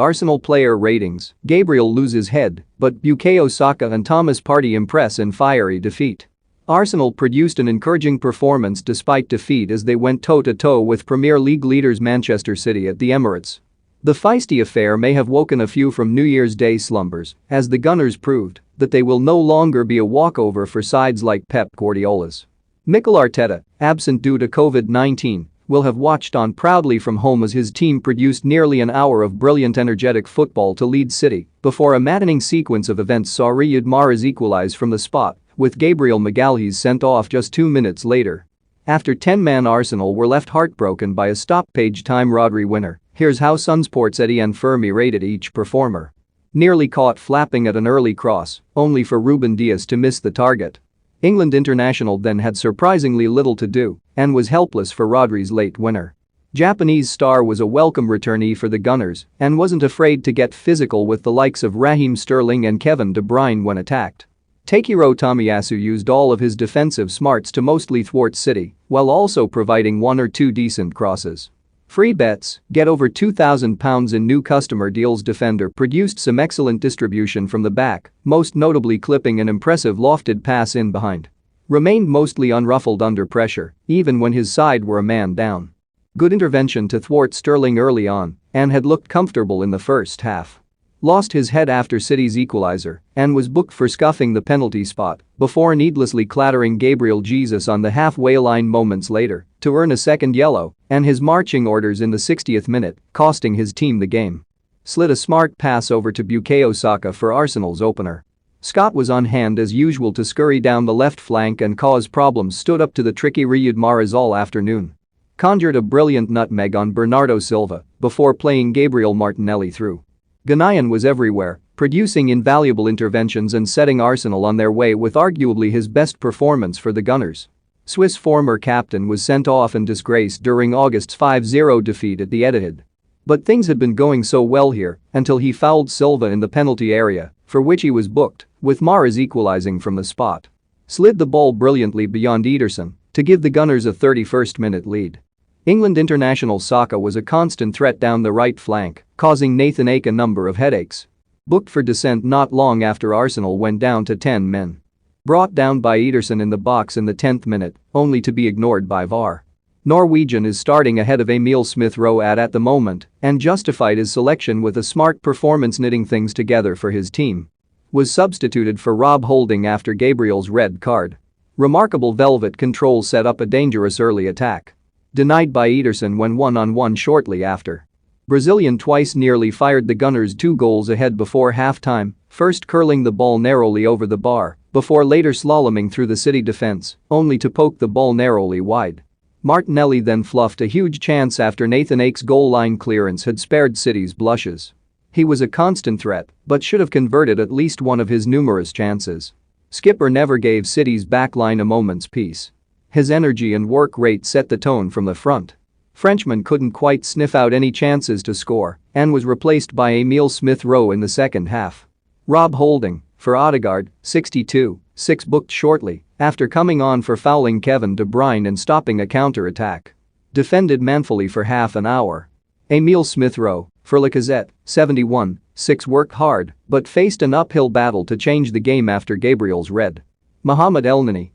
Arsenal player ratings: Gabriel loses head, but Bukayo Saka and Thomas Partey impress in fiery defeat. Arsenal produced an encouraging performance despite defeat as they went toe-to-toe with Premier League leaders Manchester City at the Emirates. The feisty affair may have woken a few from New Year's Day slumbers, as the Gunners proved that they will no longer be a walkover for sides like Pep Guardiola's. Mikel Arteta, absent due to COVID-19, will have watched on proudly from home as his team produced nearly an hour of brilliant energetic football to lead City before a maddening sequence of events saw Riyad Mahrez equalize from the spot, with Gabriel Magalhaes sent off just 2 minutes later. After 10-man Arsenal were left heartbroken by a stoppage time Rodri winner, here's how Sunsport's Etienne Fermi rated each performer. Nearly caught flapping at an early cross, only for Ruben Dias to miss the target. England international then had surprisingly little to do and was helpless for Rodri's late winner. Japanese star was a welcome returnee for the Gunners and wasn't afraid to get physical with the likes of Raheem Sterling and Kevin De Bruyne when attacked. Takehiro Tomiyasu used all of his defensive smarts to mostly thwart City while also providing 1 or 2 decent crosses. Free bets: get over £2,000 in new customer deals. Defender produced some excellent distribution from the back, most notably clipping an impressive lofted pass in behind. Remained mostly unruffled under pressure, even when his side were a man down. Good intervention to thwart Sterling early on and had looked comfortable in the first half. Lost his head after City's equaliser and was booked for scuffing the penalty spot before needlessly clattering Gabriel Jesus on the halfway line moments later to earn a second yellow and his marching orders in the 60th minute, costing his team the game. Slid a smart pass over to Bukayo Saka for Arsenal's opener. Scott was on hand as usual to scurry down the left flank and cause problems. Stood up to the tricky Riyad Mahrez all afternoon. Conjured a brilliant nutmeg on Bernardo Silva before playing Gabriel Martinelli through. Ghanaian was everywhere, producing invaluable interventions and setting Arsenal on their way with arguably his best performance for the Gunners. Swiss former captain was sent off in disgrace during August's 5-0 defeat at the Etihad. But things had been going so well here until he fouled Silva in the penalty area, for which he was booked, with Mahrez equalizing from the spot. Slid the ball brilliantly beyond Ederson to give the Gunners a 31st-minute lead. England international Saka was a constant threat down the right flank, causing Nathan Ake a number of headaches. Booked for dissent not long after Arsenal went down to 10 men. Brought down by Ederson in the box in the 10th minute, only to be ignored by VAR. Norwegian is starting ahead of Emil Smith-Rowe at the moment and justified his selection with a smart performance knitting things together for his team. Was substituted for Rob Holding after Gabriel's red card. Remarkable velvet control set up a dangerous early attack. Denied by Ederson when one-on-one shortly after. Brazilian twice nearly fired the Gunners 2 goals ahead before half-time, first curling the ball narrowly over the bar before later slaloming through the City defense, only to poke the ball narrowly wide. Martinelli then fluffed a huge chance after Nathan Ake's goal line clearance had spared City's blushes. He was a constant threat but should have converted at least one of his numerous chances. Skipper never gave City's backline a moment's peace. His energy and work rate set the tone from the front. Frenchman couldn't quite sniff out any chances to score and was replaced by Emil Smith-Rowe in the second half. Rob Holding, for Odegaard, 62, 6 booked shortly after coming on for fouling Kevin De Bruyne and stopping a counter-attack. Defended manfully for half an hour. Emil Smith-Rowe, for Lacazette, 71, 6 worked hard but faced an uphill battle to change the game after Gabriel's red. Mohamed Elneny,